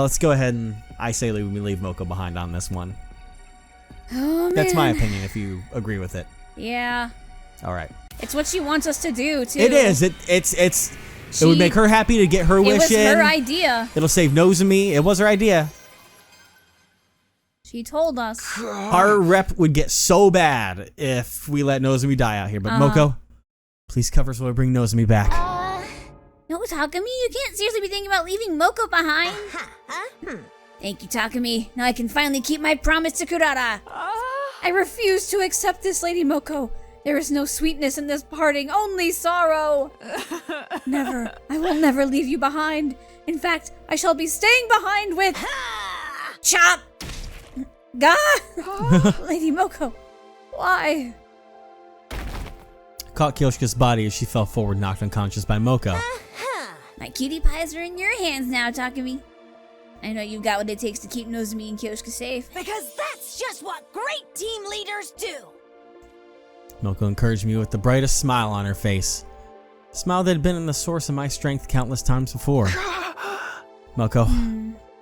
let's go ahead and I say we leave Moko behind on this one. Oh, man. That's my opinion if you agree with it. Yeah. All right. It's what she wants us to do, too. It is. It would make her happy to get her wish in. It was her idea. It'll save Nozomi. It was her idea. She told us. Our rep would get so bad if we let Nozomi die out here. But Moko, please cover us while we bring Nozomi back. No, Takumi, you can't seriously be thinking about leaving Moko behind. Thank you, Takumi. Now I can finally keep my promise to Kurara. I refuse to accept this, Lady Moko. There is no sweetness in this parting, only sorrow. Never. I will never leave you behind. In fact, I shall be staying behind with... Chop! Gah! Lady Moko, why? Caught Kyoshika's body as she fell forward, knocked unconscious by Moko. My cutie pies are in your hands now, Takumi. I know you've got what it takes to keep Nozomi and Kyoshika safe. Because that's just what great team leaders do. Moko encouraged me with the brightest smile on her face. A smile that had been the source of my strength countless times before. Moko,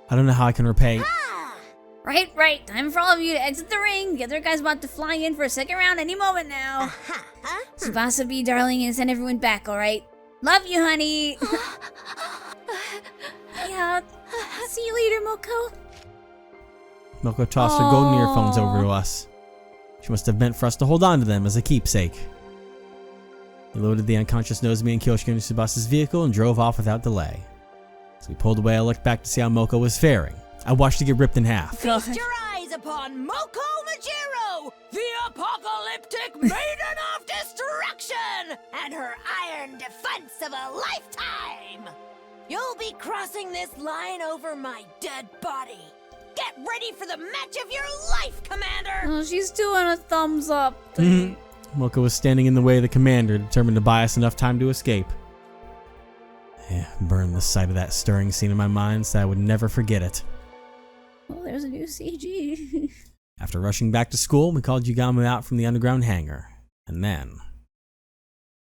I don't know how I can repay. Right. Time for all of you to exit the ring. The other guy's about to fly in for a second round any moment now. Tsubasa be darling and send everyone back, alright? Love you, honey. Yeah, see you later, Moko. Moko tossed her golden earphones over to us. She must have meant for us to hold on to them as a keepsake. We loaded the unconscious Nozomi and Kyoshika into Tsubasa's vehicle and drove off without delay. As we pulled away, I looked back to see how Moko was faring. I watched her get ripped in half. Feast your eyes upon Moko Majiro, the apocalyptic maiden of destruction, and her iron defense of a lifetime. You'll be crossing this line over my dead body. Get ready for the match of your life, Commander! Oh, she's doing a thumbs up. Moko was standing in the way of the commander, determined to buy us enough time to escape. Burned the sight of that stirring scene in my mind so I would never forget it. Oh, there's a new CG. After rushing back to school, we called Yugamu out from the underground hangar. And then...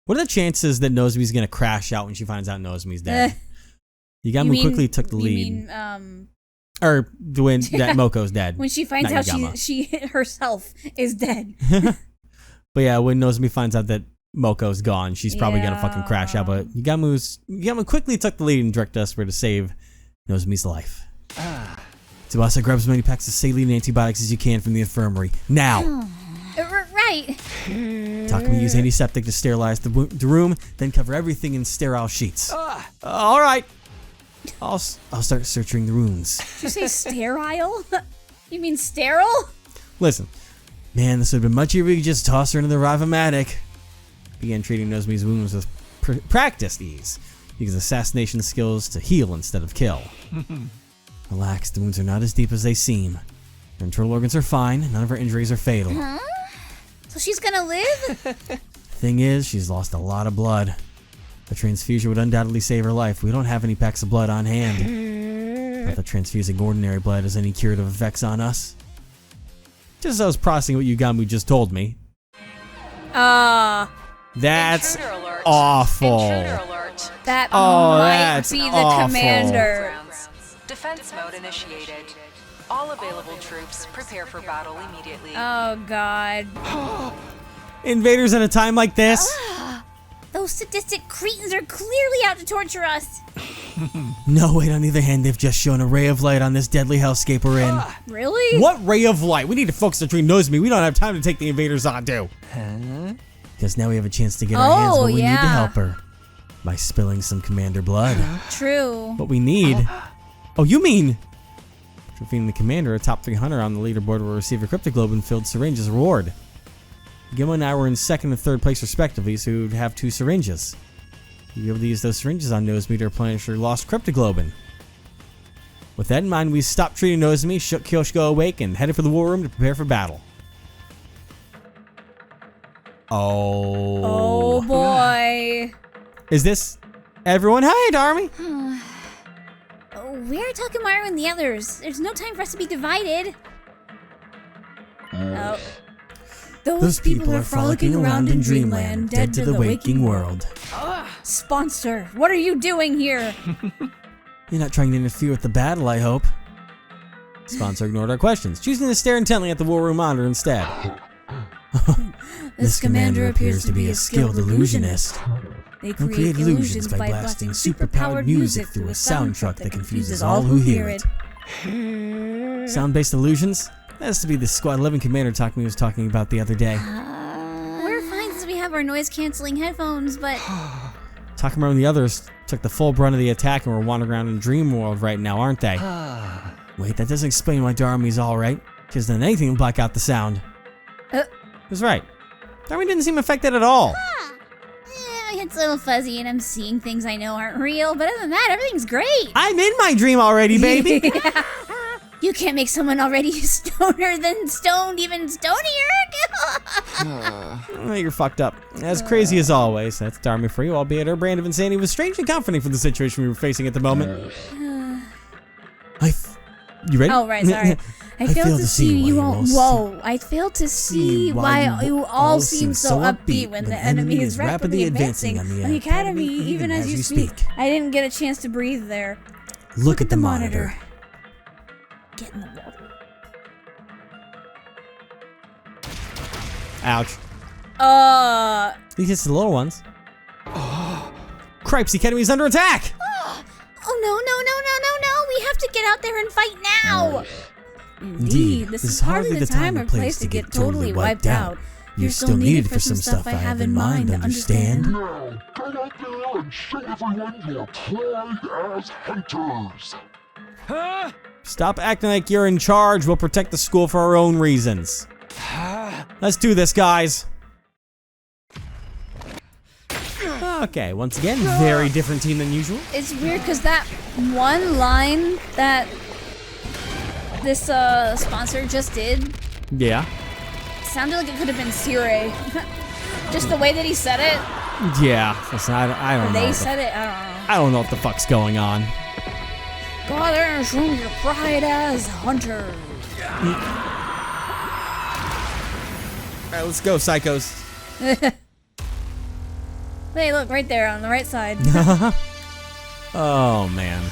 What are the chances that Nozomi's gonna crash out when she finds out Nozomi's dead? Yugamu quickly took the lead. Or when that Moko's dead. When she finds out she herself is dead. But yeah, when Nozomi finds out that Moko's gone, she's probably gonna fucking crash out. But Yugamu quickly took the lead and directed us where to save Nozomi's life. Tsubasa, grab as many packs of saline antibiotics as you can from the infirmary. Now! Right. Takumi, use antiseptic to sterilize the room, then cover everything in sterile sheets. Alright. I'll start searching the rooms. Did you say sterile? You mean sterile? Listen, man, this would have been much easier if you just toss her into the Rivomatic. Began treating Nozomi's wounds with practiced ease. Because assassination skills to heal instead of kill. Relax, the wounds are not as deep as they seem. Her internal organs are fine, none of her injuries are fatal. So she's gonna live? Thing is, she's lost a lot of blood. A transfusion would undoubtedly save her life. We don't have any packs of blood on hand. Not that transfusing ordinary blood has any curative effects on us. Just as I was processing what Yugamu just told me. That's awful. Intruder alert. That might be the awful. commander. Defense mode initiated. All available troops prepare for battle immediately. Oh god. Invaders at a time like this? Those sadistic cretins are clearly out to torture us. No, wait, on the other hand, they've just shown a ray of light on this deadly hellscape we're in. Really? What ray of light? We need to focus on treating Nozomi. We don't have time to take the invaders on, too. Because now we have a chance to get our hands where we need to help her. By spilling some commander blood. True. What we need... Oh, you mean... Defeating the commander, a top 3 hunter on the leaderboard will receive a cryptoglobin-filled syringe as a reward. Gimmo and I were in 2nd and 3rd place respectively, so we would have 2 syringes. You'll be able to use those syringes on Nozomi to replenish her lost cryptoglobin. With that in mind, we stopped treating Nozomi, shook Kyoshiko awake, and headed for the war room to prepare for battle. Oh boy. Is this everyone? Hi, Darmy. Where are Takamaru and the others? There's no time for us to be divided. Those people are frolicking around in dreamland, dead to the waking world. Sponsor, what are you doing here? You're not trying to interfere with the battle, I hope. Sponsor ignored our questions, choosing to stare intently at the war room monitor instead. This commander appears to be a skilled illusionist. They create illusions by blasting superpowered music through a sound truck that confuses all who hear it. Sound-based illusions? That has to be the Squad 11 commander Takumi was talking about the other day. We're fine since we have our noise-canceling headphones, but... Takamaru and the others took the full brunt of the attack and were wandering around in Dream World right now, aren't they? Wait, that doesn't explain why Darami's alright, because then anything will black out the sound. That's right. Darwin didn't seem affected at all. My head's a little fuzzy and I'm seeing things I know aren't real, but other than that, everything's great. I'm in my dream already, baby. You can't make someone already stoner than stoned even stonier. Oh, you're fucked up. As crazy as always. That's Darwin for you, albeit her brand of insanity was strangely comforting for the situation we were facing at the moment. You ready? Oh, right, sorry. I failed to see you all. Whoa! I failed to see why you all seem so upbeat when the enemy is rapidly advancing on the academy, even as you speak. I didn't get a chance to breathe there. Look at the monitor. Get in the wall. Ouch. These hits the little ones. Cripes, the academy is under attack! Oh no! We have to get out there and fight now! Indeed, this is hardly the time or place to get totally wiped out. You're still needed for some stuff I have in mind, understand? Now, go out there and show everyone your pride as hunters. Stop acting like you're in charge. We'll protect the school for our own reasons. Let's do this, guys. Okay, once again, very different team than usual. It's weird because that one line that this sponsor just did Yeah. sounded like it could have been Sire. Just the way that he said it. Yeah. Listen, I don't know. They said it, I don't know. I don't know what the fuck's going on. Go out there and show your pride as hunters. Alright, let's go, psychos. Hey, look, right there on the right side. Oh, man.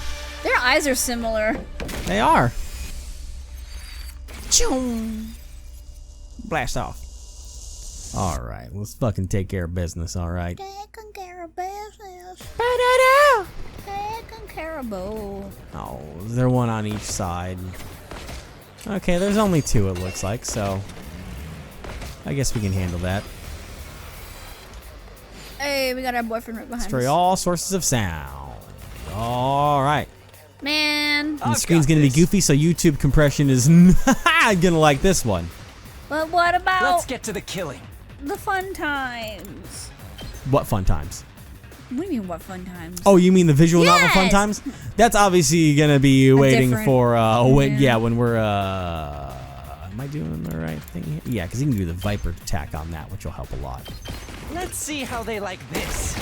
Their eyes are similar. They are. Choom. Blast off. Alright, let's fucking take care of business, alright? Taking care of business. Taking care of bull. Oh, is there one on each side? Okay, there's only two, it looks like, so I guess we can handle that. Hey, we got our boyfriend right behind Destroy us. all sources of sound. Alright. Man. And the screen's gonna be goofy, so YouTube compression is gonna like this one. But what about Let's get to the killing. the fun times? What fun times? What do you mean, what fun times? Oh, you mean the visual novel fun Yes! times? That's obviously gonna be waiting different- for when yeah. when we're am I doing the right thing here? Yeah, because you can do the Viper attack on that, which will help a lot. Let's see how they like this.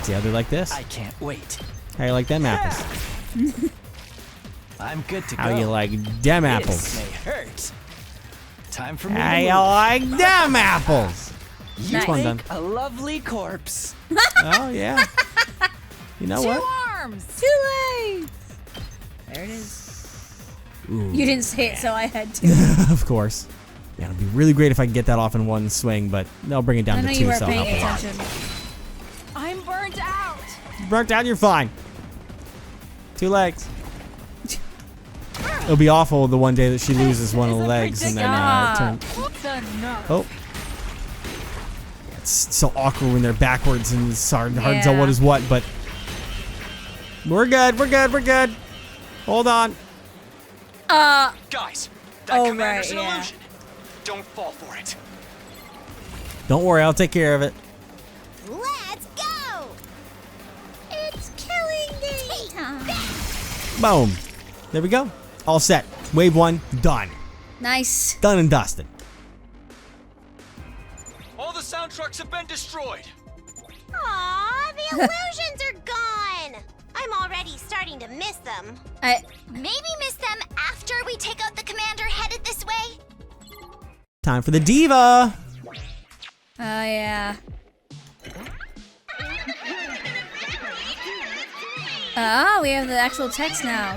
See how they like this? I can't wait. How you like them apples? I'm good to go. How you like them This apples? may hurt. Time for me How to you move. like them apples? You This one done. make a lovely corpse. Oh yeah. You know what? Arms. Too late. There it is. Ooh. You didn't say it, so I had to. Of course. Yeah, it'd be really great if I could get that off in one swing, but they'll bring it down I to know two, you weren't so it'll paying help a lot. attention. I'm burnt out. Burnt out, you're fine. 2 legs. It'll be awful the one day that she loses one of the legs and then turn. Oh. It's so awkward when they're backwards and it's hard to tell what is what, but we're good, we're good, we're good. Hold on. Guys, that Oh, commander's right, an yeah. illusion. Don't fall for it. Don't worry, I'll take care of it. Let's go! It's killing day time. Boom. There we go. All set. Wave 1, done. Nice. Done and dusted. All the sound trucks have been destroyed. Aw, the illusions are gone! I'm already starting to miss them. Maybe miss them after we take out the commander headed this way? Time for the diva. Oh, yeah. Oh, we have the actual text now.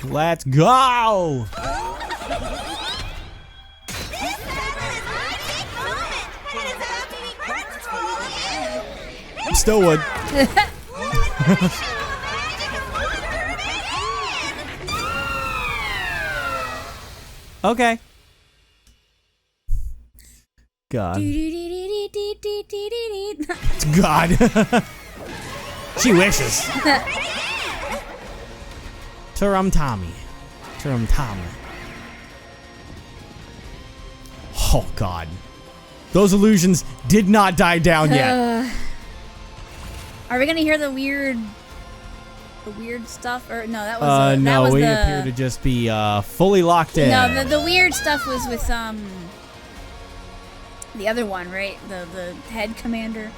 Let's go. Still would. Okay. God. God. She wishes. Turum-Tommy. Oh, God. Those illusions did not die down yet. Are we gonna hear the weird stuff? Or no, that was no, that was we appear to just be fully locked in. No, the weird stuff was with the other one, right? The head commander.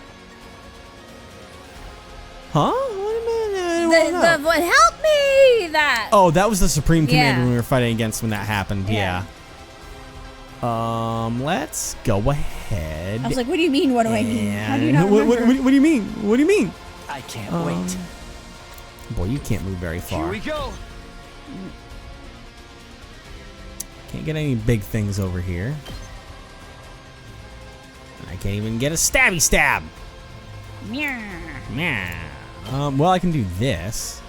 Huh? Wait a minute. What? Help me! That. Oh, that was the Supreme Commander Yeah. we were fighting against when that happened. Yeah. Let's go ahead. I was like, what do you mean? What do I mean? How do you not what remember? do you mean? What do you mean? I can't wait. Boy, you can't move very far. Here we go. Can't get any big things over here. And I can't even get a stabby stab. Meow. Well, I can do this.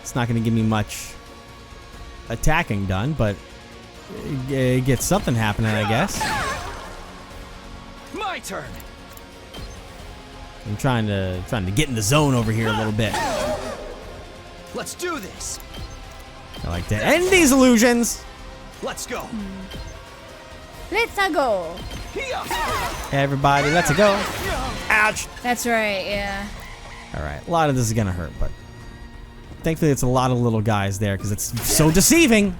It's not going to give me much attacking done, but it gets something happening, I guess. My turn. I'm trying to get in the zone over here a little bit. Let's do this. I like to end these illusions. Let's go. Let's go. Everybody, let's go. Ouch. That's right. Yeah. All right, a lot of this is gonna hurt, but thankfully it's a lot of little guys there because it's so deceiving.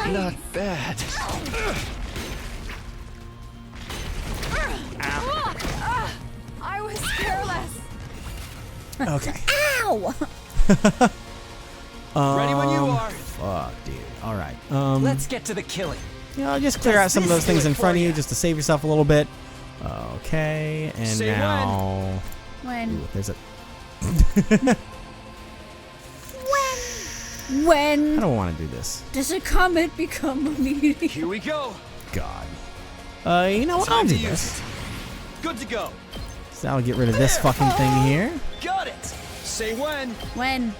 Not bad. I was careless. Okay. Ow! Ready when you are. Fuck, dude. All right. Let's get to the killing. Just clear out some of those things in front of you just to save yourself a little bit. Okay, and Say now. When? Ooh, there's a. When I don't want to do this. does a comet become a meteor? Here we go. God. You know what? I'll Time do to use this. it. Good to go. So I'll get rid of this fucking thing here. Got it. Say when. When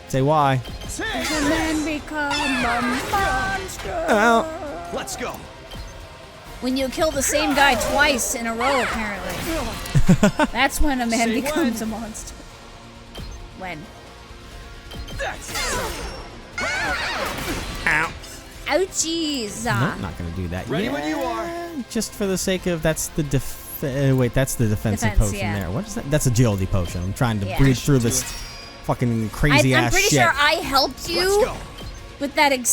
Say why. Say. does a man become a monster? Oh. Let's go. When you kill the same guy twice in a row, apparently. That's when a man Say becomes when. a monster. When? That's it. Ow. Ouchies! Nope, not gonna do that. Ready yet. when you are. Just for the sake of that's the wait, that's the defensive Defense, potion yeah. there. What is that? That's agility potion. I'm trying to Yeah. breathe through this fucking crazy I'm ass pretty shit. sure I helped Let's you go. with that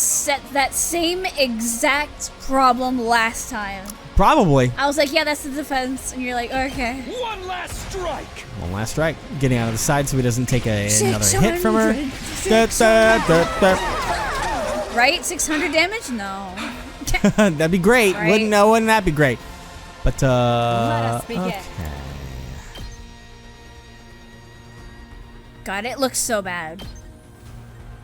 same exact problem last time. Probably. I was like, yeah, that's the defense, and you're like, okay. One last strike. One last strike. Getting out of the side so he doesn't take another hit from her. 600. Right? 600 damage? No. That'd be great. Right? Wouldn't that be great? But Let us begin. okay. God, it looks so bad.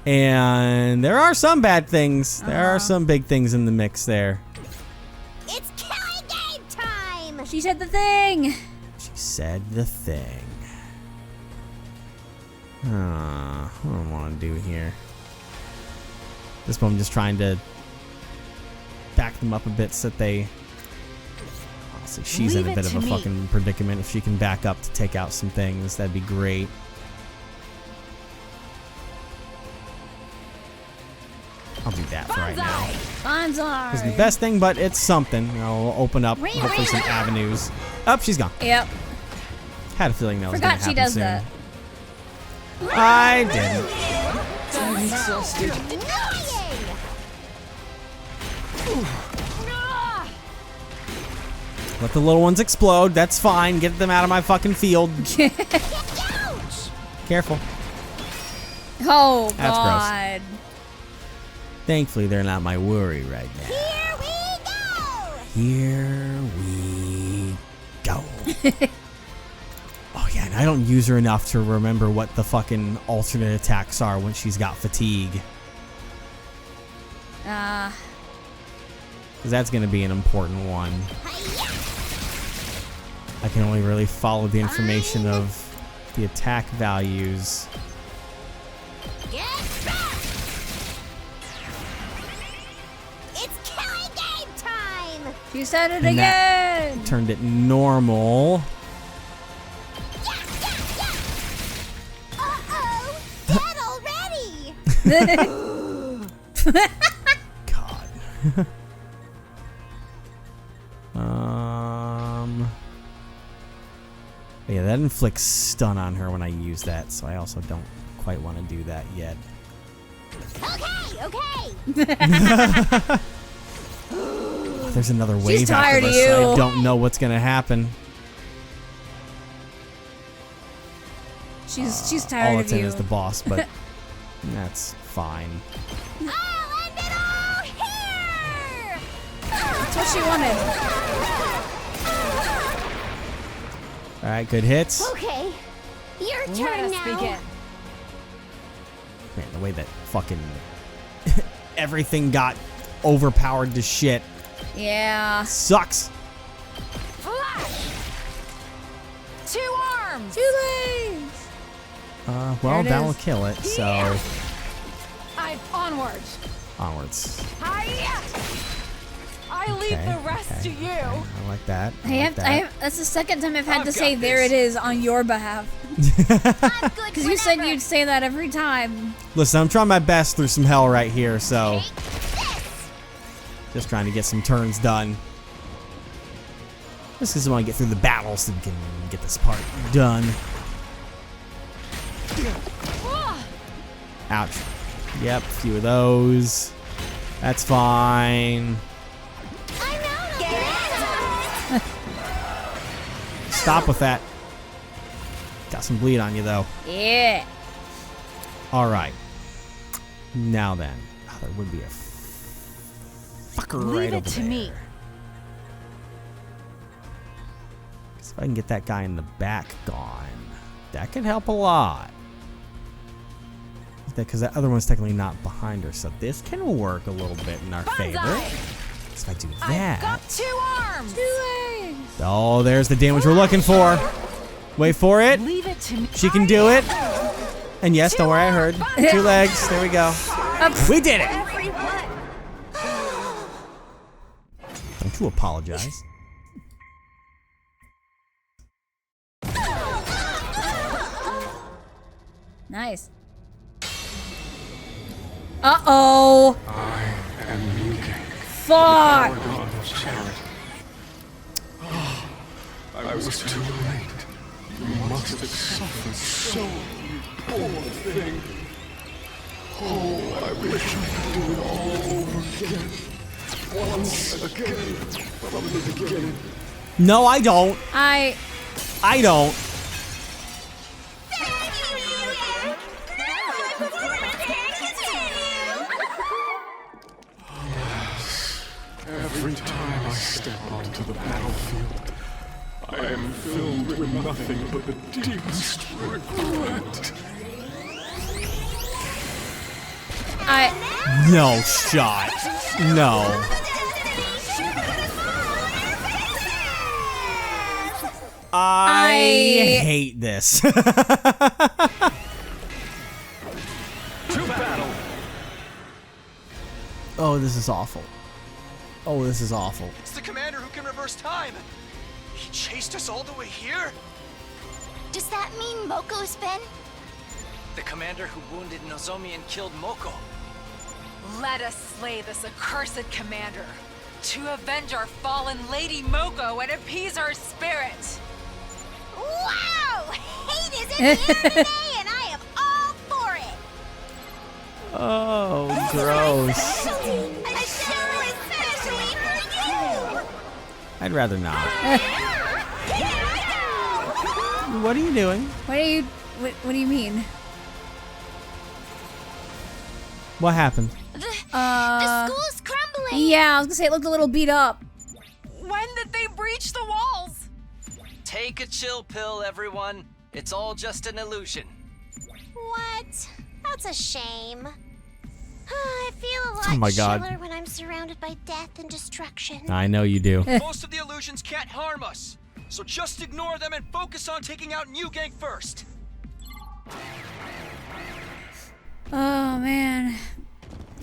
And there are some bad things. There are some big things in the mix there. It's killing game time! She said the thing. She said the thing. What do I want to do here? This one I'm just trying to back them up a bit so that they... Honestly, she's in a Leave bit it of a to me. fucking predicament. If she can back up to take out some things, that'd be great. I'll do that for right now. Bonsai. It's the best thing, but it's something. I'll open up hopefully some avenues. Oh, she's gone. Yep. Had a feeling that was going to Forgot happen she does soon. that. I didn't. Let the little ones explode. That's fine. Get them out of my fucking field. Careful. Oh, That's gross. God. Thankfully, they're not my worry right now. Here we go. Oh, yeah, and I don't use her enough to remember what the fucking alternate attacks are when she's got fatigue. Because that's going to be an important one. I can only really follow the information of the attack values. Get back! It's killing game time! You said it And again! that turned it normal. Uh-oh! Dead already! God. Yeah, that inflicts stun on her when I use that, so I also don't quite want to do that yet. Okay. There's another wave She's tired after of this. you. I don't know what's gonna happen. She's All tired it's of in you. is the boss, but that's fine. I'll end it all here! That's what she wanted. All right, good hits. Okay, your Let turn us now. begin. Man, the way that fucking everything got overpowered to shit Yeah. sucks. Flash! 2 arms! 2 legs! Well, There it that'll is. kill it. So Onwards. onwards. Hiya! I leave the rest to you. I like that. That's the second time I've had to I've say got "there this. it is" on your behalf. I'm good Because you said whenever. you'd say that every time. Listen, I'm trying my best through some hell right here, so Take this. just trying to get some turns done. Just because I want to get through the battle so we can get this part done. Ouch. Yep, a few of those. That's fine. I'm out of Stop with that. Got some bleed on you, though. Yeah. All right. Now then. Oh, there would be a fucker right Leave it over to there. me. 'Cause if I can get that guy in the back gone, that could help a lot. Because that other one's technically not behind her, so this can work a little bit in our favor. So if I do I've that. got 2 arms! 2 legs! Oh, there's the damage we're looking for. Wait for it. Leave it to me. She can do it. And yes, don't worry, I heard. 2 legs. There we go. We did it. Everyone! Don't you apologize. Nice. Uh-oh. I am Yugamu, Fuck. god of charity. I was too late. You must have suffered so, you poor thing. Oh, I wish I could do it all over again. Once again, from the beginning. No, I don't. I don't. Every time I step onto the battlefield, I am filled with nothing but the deepest regret. No shot. No. I hate this. To battle! Oh, this is awful. Oh, this is awful. It's the commander who can reverse time. He chased us all the way here? Does that mean Moko's been? The commander who wounded Nozomi and killed Moko. Let us slay this accursed commander to avenge our fallen Lady Moko and appease her spirit. Wow! Hate is in the air today, and I am all for it. Oh, gross. A show especially for you. I'd rather not. Here I go. What are you doing? what do you mean? What happened? The school's crumbling. Yeah, I was gonna say it looked a little beat up. When did they breach the walls? Take a chill pill, everyone. It's all just an illusion. What? That's a shame. I feel a lot Oh my God. chiller when I'm surrounded by death and destruction. I know you do. Most of the illusions can't harm us, so just ignore them and focus on taking out New Gang first. Oh man.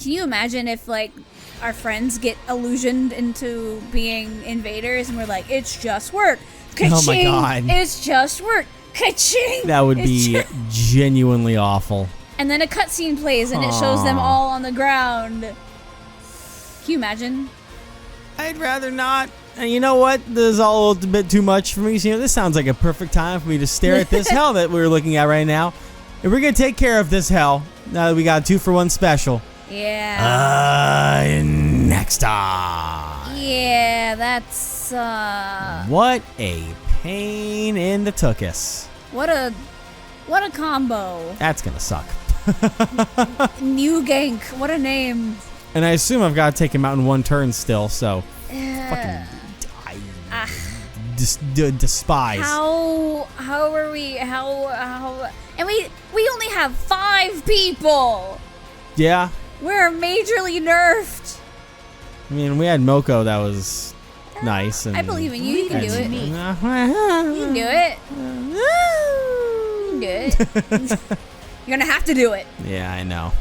Can you imagine if like our friends get illusioned into being invaders, and we're like, it's just work. Ka-ching! Oh my God. It's just work. Ka-ching! That would be genuinely awful. And then a cutscene plays, and it shows them all on the ground. Can you imagine? I'd rather not. And you know what? This is all a little bit too much for me. So, this sounds like a perfect time for me to stare at this hell that we're looking at right now. And we're going to take care of this hell now that we got a 2-for-1 special. Yeah. Next time. Yeah, that's, What a pain in the tuchus. What a combo. That's going to suck. New Gank, what a name. And I assume I've got to take him out in one turn still, so. Fucking despise. How are we, and we only have 5 people. Yeah. We're majorly nerfed. I mean, we had Moko that was nice. And I believe in you. You can do it. You can do it. You can do it. You're gonna have to do it. Yeah, I know.